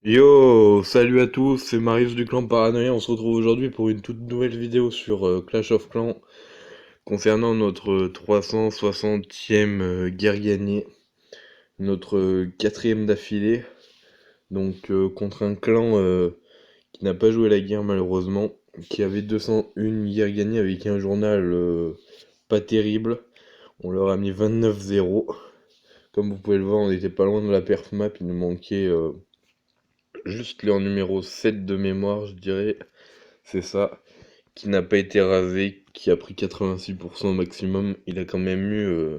Yo, salut à tous, c'est Marius du clan Paranoïa. On se retrouve aujourd'hui pour une toute nouvelle vidéo sur Clash of Clans concernant notre 360e guerre gagnée, notre quatrième d'affilée. Donc contre un clan qui n'a pas joué la guerre malheureusement, qui avait 201 guerres gagnées avec un journal pas terrible. On leur a mis 29-0. Comme vous pouvez le voir, on n'était pas loin de la perf map, il nous manquait juste leur numéro 7 de mémoire, je dirais. C'est ça, qui n'a pas été rasé, qui a pris 86% au maximum. Il a quand même eu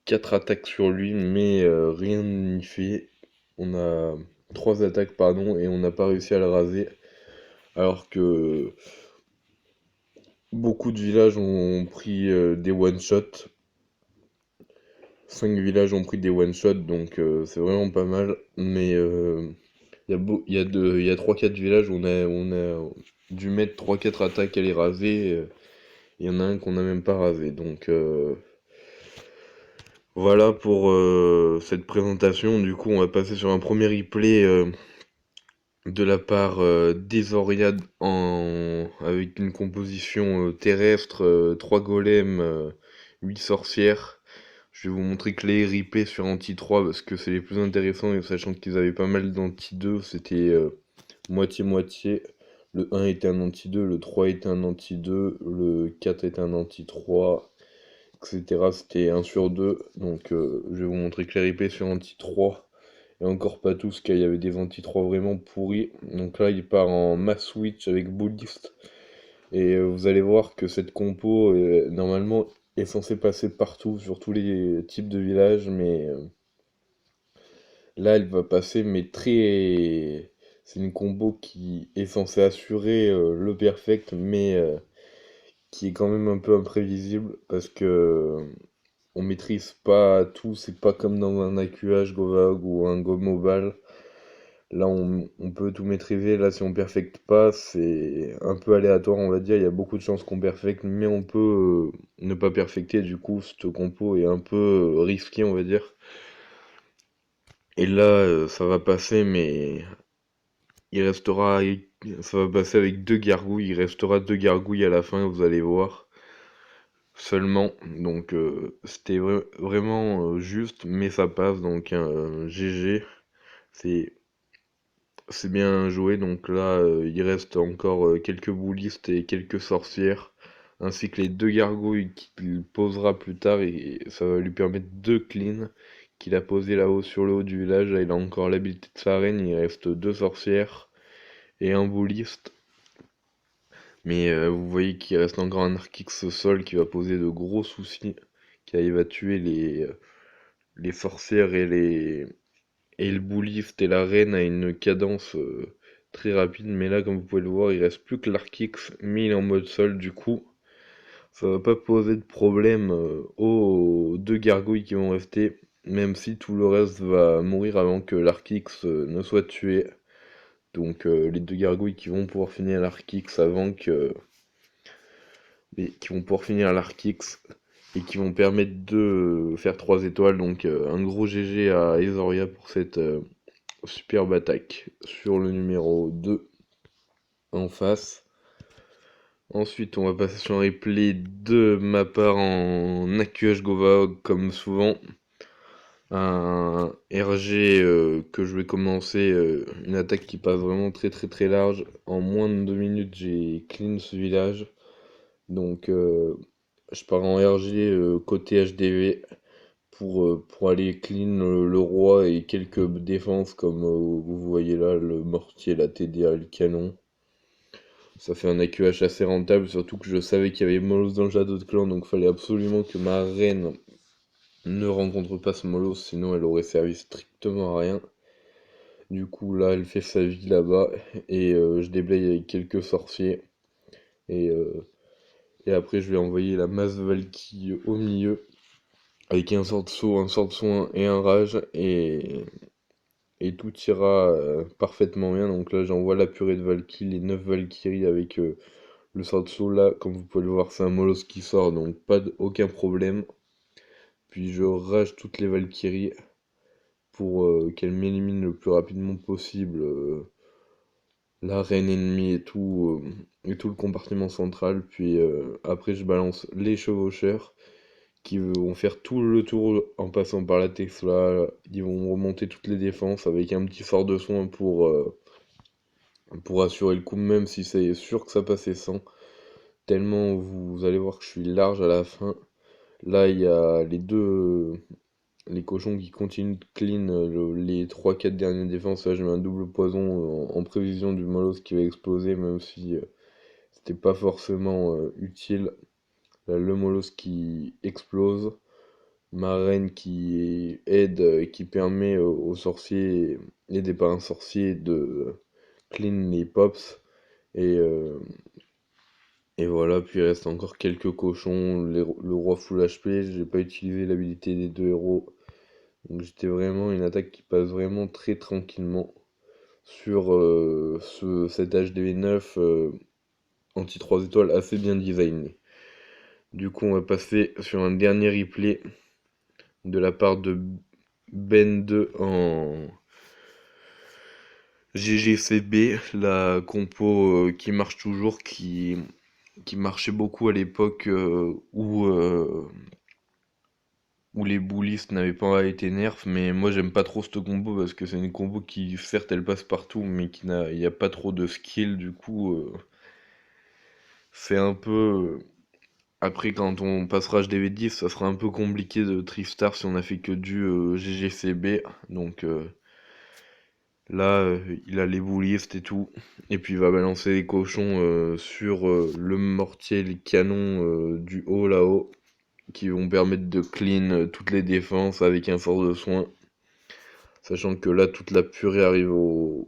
4 attaques sur lui, mais rien n'y fait. On a 3 attaques, pardon, et on n'a pas réussi à le raser. Alors que beaucoup de villages ont pris des one-shots. 5 villages ont pris des one-shots, donc c'est vraiment pas mal. Mais il y a 3-4 villages où on a dû mettre 3-4 attaques à les raser. Il y en a un qu'on n'a même pas rasé. Donc voilà pour cette présentation. Du coup, on va passer sur un premier replay de la part d'Ezoriad avec une composition terrestre, 3 golems, 8 sorcières. Je vais vous montrer que les replays sur Anti 3 parce que c'est les plus intéressants et sachant qu'ils avaient pas mal d'Anti 2, c'était moitié-moitié. Le 1 était un Anti 2, le 3 était un Anti 2, le 4 était un Anti 3, etc. C'était 1 sur 2. Donc je vais vous montrer que les replays sur Anti 3 et encore pas tous, car il y avait des Anti 3 vraiment pourris. Donc là, il part en mass switch avec Bullist. Et vous allez voir que cette compo, normalement, est censée passer partout, sur tous les types de villages, mais là, elle va passer, mais très... C'est une combo qui est censée assurer le perfect, mais qui est quand même un peu imprévisible, parce que on maîtrise pas tout, c'est pas comme dans un AQH Govag ou un Go Mobile. Là, on peut tout maîtriser. Là, si on perfecte pas, c'est un peu aléatoire, on va dire. Il y a beaucoup de chances qu'on perfecte, mais on peut ne pas perfecter. Du coup, cette compo est un peu risquée, on va dire. Et là, ça va passer, mais il restera. Ça va passer avec 2 gargouilles. Il restera 2 gargouilles à la fin, vous allez voir. Seulement. Donc, c'était vraiment juste, mais ça passe. Donc, un GG. C'est C'est bien joué, donc là il reste encore quelques boulistes et quelques sorcières, ainsi que les 2 gargouilles qu'il posera plus tard et ça va lui permettre 2 cleans qu'il a posé là-haut sur le haut du village. Là, il a encore l'habilité de sa reine, il reste 2 sorcières et un bouliste. Mais vous voyez qu'il reste encore un Archix au sol qui va poser de gros soucis, car il va tuer les sorcières et le bouliste et la reine a une cadence très rapide, mais là, comme vous pouvez le voir, il reste plus que l'Arkix, mais il est en mode sol, du coup, ça va pas poser de problème aux 2 gargouilles qui vont rester, même si tout le reste va mourir avant que l'Arkix ne soit tué. Donc les 2 gargouilles qui vont pouvoir finir l'Arkix avant que... qui vont pouvoir finir l'Arkix et qui vont permettre de faire 3 étoiles. Donc un gros GG à Ezoria pour cette superbe attaque sur le numéro 2 en face. Ensuite, on va passer sur un replay de ma part en AQH Govaog, comme souvent. Un RG que je vais commencer, une attaque qui passe vraiment très très très large. En moins de 2 minutes, j'ai clean ce village. Donc, je pars en RG côté HDV pour aller clean le roi et quelques défenses comme vous voyez là, le mortier, la TDA, le canon. Ça fait un AQH assez rentable, surtout que je savais qu'il y avait Molos dans le Shadow de Clan, donc fallait absolument que ma reine ne rencontre pas ce Molos, sinon elle aurait servi strictement à rien. Du coup là elle fait sa vie là-bas, et je déblaye avec quelques sorciers, et, euh, et après je vais envoyer la masse Valky au milieu, avec un sort de saut, un sort de soin et un rage, et tout ira parfaitement bien. Donc là j'envoie la purée de Valky, les 9 Valkyries avec le sort de saut là, comme vous pouvez le voir, c'est un Molos qui sort, donc aucun problème. Puis je rage toutes les Valkyries pour qu'elle m'élimine le plus rapidement possible la reine ennemie et tout le compartiment central. Puis après, je balance les chevaucheurs qui vont faire tout le tour en passant par la Tesla. Ils vont remonter toutes les défenses avec un petit fort de soin pour assurer le coup, même si c'est sûr que ça passait sans. Tellement vous allez voir que je suis large à la fin. Là, il y a les cochons qui continuent de clean les trois quatre dernières défenses. Là, je mets un double poison en prévision du Molosse qui va exploser, même si c'était pas forcément utile. Là, le Molosse qui explose. Ma reine qui aide et qui permet aux sorciers, aidés par un sorcier, de clean les pops. Et, euh, et voilà, puis il reste encore quelques cochons. Le roi full HP, j'ai pas utilisé l'habilité des deux héros. Donc j'étais vraiment une attaque qui passe vraiment très tranquillement sur cet HDV9 anti 3 étoiles assez bien designé. Du coup, on va passer sur un dernier replay de la part de Ben 2 en GGCB, la compo qui marche toujours, qui marchait beaucoup à l'époque où les bullies n'avaient pas été nerfs, mais moi j'aime pas trop cette combo parce que c'est une combo qui certes elle passe partout mais il y a pas trop de skill, du coup c'est un peu après quand on passera HDV10 ça sera un peu compliqué de Tristar si on a fait que du GGCB, donc là il a les bullies et tout, et puis il va balancer les cochons sur le mortier, les canons du haut là-haut qui vont permettre de clean toutes les défenses avec un fort de soin. Sachant que là, toute la purée arrive au.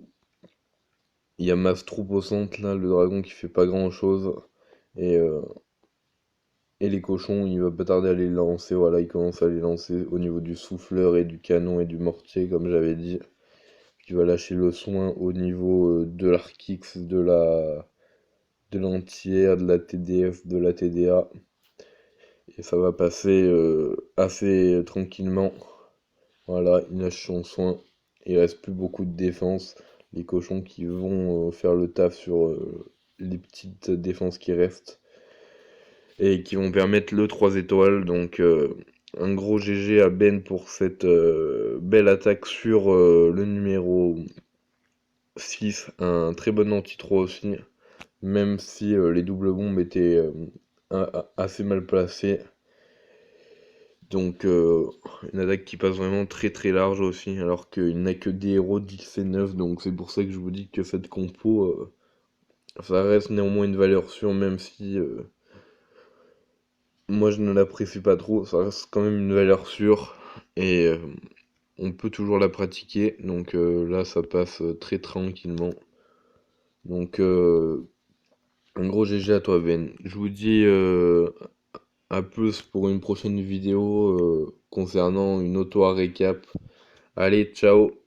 Il y a masse troupe au centre, là, le dragon qui fait pas grand chose. Et, euh, et les cochons, il va pas tarder à les lancer. Voilà, il commence à les lancer au niveau du souffleur et du canon et du mortier, comme j'avais dit. Puis il va lâcher le soin au niveau de l'Arkix, de l'entière, de la TDF, de la TDA. Et ça va passer assez tranquillement. Voilà, il lâche son soin. Il reste plus beaucoup de défense. Les cochons qui vont faire le taf sur les petites défenses qui restent. Et qui vont permettre le 3 étoiles. Donc un gros GG à Ben pour cette belle attaque sur le numéro 6. Un très bon anti-3 aussi. Même si les doubles bombes étaient assez mal placées. Donc une attaque qui passe vraiment très très large aussi, alors qu'il n'a que des héros d'XC9, donc c'est pour ça que je vous dis que cette compo, ça reste néanmoins une valeur sûre, même si moi je ne l'apprécie pas trop, ça reste quand même une valeur sûre, et on peut toujours la pratiquer, donc là ça passe très tranquillement. Donc un gros GG à toi Ben. Je vous dis à plus pour une prochaine vidéo concernant une auto récap. Allez, ciao!